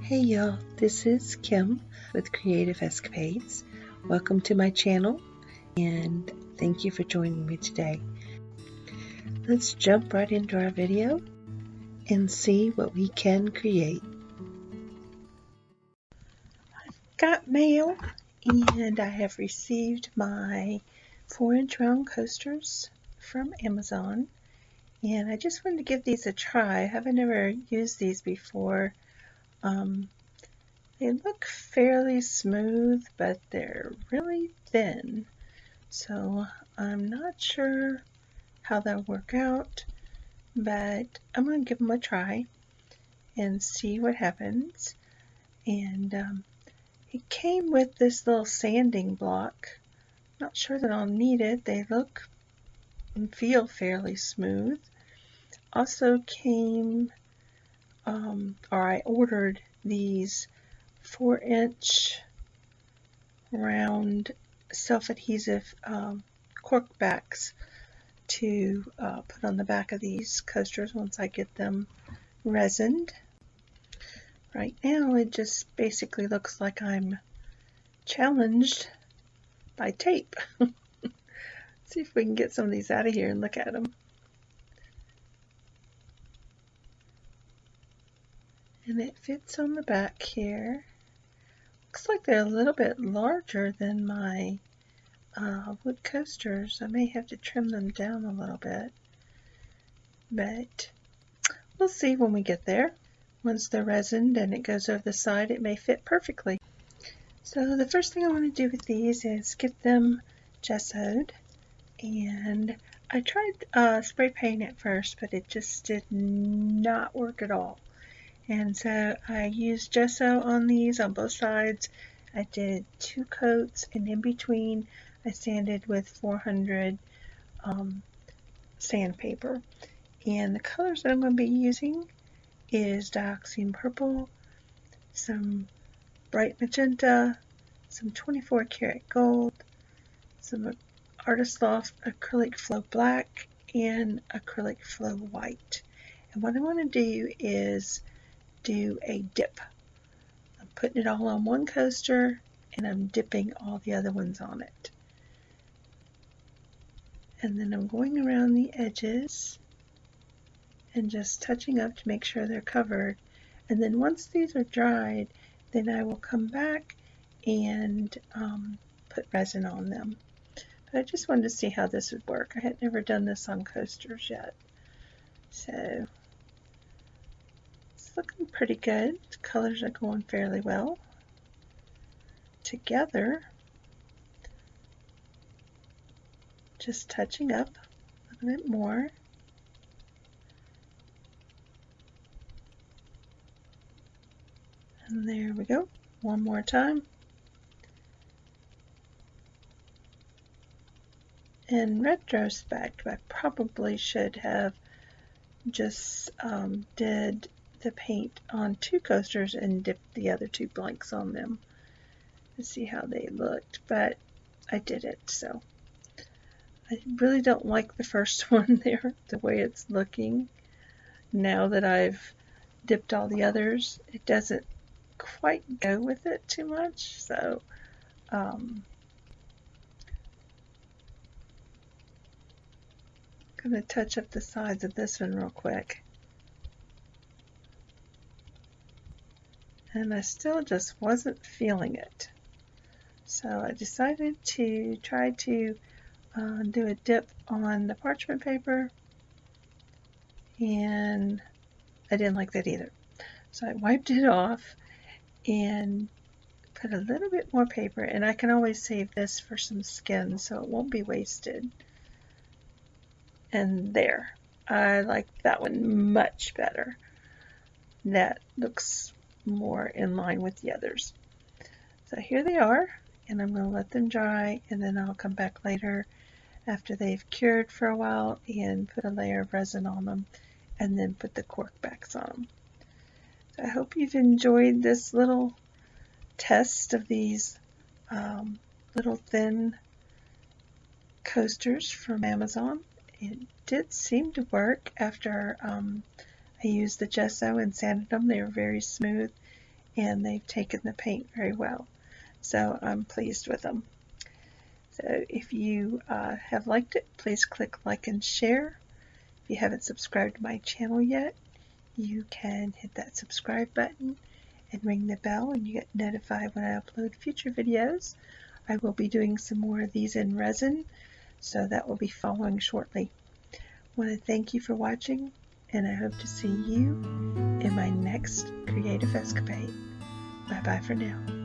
Hey y'all, this is Kim with Creative Escapades. Welcome to my channel and thank you for joining me today. Let's jump right into our video and see what we can create. I've got mail and I have received my 4-inch round coasters from Amazon, and I just wanted to give these a try. I haven't ever used these before. They look fairly smooth, but they're really thin, so I'm not sure how they'll work out, but I'm going to give them a try and see what happens. And it came with this little sanding block. Not sure that I'll need it. They look and feel fairly smooth. Also came, or I ordered these 4-inch round self-adhesive cork backs to put on the back of these coasters once I get them resined. Right now it just basically looks like I'm challenged by tape. See if we can get some of these out of here and look at them. And it fits on the back here. Looks like they're a little bit larger than my wood coasters. I may have to trim them down a little bit, but we'll see when we get there. Once they're resined and it goes over the side, it may fit perfectly. So the first thing I want to do with these is get them gessoed, and I tried spray paint at first, but it just did not work at all. And so I used gesso on these on both sides. I did 2 coats, and in between I sanded with 400 sandpaper. And the colors that I'm going to be using is Dioxinne Purple, some bright Magenta, some 24 karat gold, some Artist Loft Acrylic Flow Black, and Acrylic Flow White. And what I want to do is do a dip. I'm putting it all on one coaster and I'm dipping all the other ones on it. And then I'm going around the edges and just touching up to make sure they're covered. And then once these are dried, then I will come back and put resin on them. But I just wanted to see how this would work. I had never done this on coasters yet. So it's looking pretty good. The colors are going fairly well together. Just touching up a little bit more. And there we go. One more time. In retrospect, I probably should have just did the paint on 2 coasters and dipped the other 2 blanks on them to see how they looked, but I didn't. So I really don't like the first one there, the way it's looking. Now that I've dipped all the others, it doesn't quite go with it too much. So I'm going to touch up the sides of this one real quick. And I still just wasn't feeling it. So I decided to try to do a dip on the parchment paper, and I didn't like that either. So I wiped it off and put a little bit more paper, and I can always save this for some skin so it won't be wasted. And there, I like that one much better. That looks more in line with the others. So here they are, and I'm going to let them dry, and then I'll come back later after they've cured for a while and put a layer of resin on them, and then put the cork backs on them. So I hope you've enjoyed this little test of these little thin coasters from Amazon. It did seem to work after I used the gesso and sanded them. They were very smooth, and they've taken the paint very well. So I'm pleased with them. So if you have liked it, please click like and share. If you haven't subscribed to my channel yet, you can hit that subscribe button and ring the bell and you get notified when I upload future videos. I will be doing some more of these in resin, so that will be following shortly. I want to thank you for watching, and I hope to see you in my next creative escapade. Bye bye for now.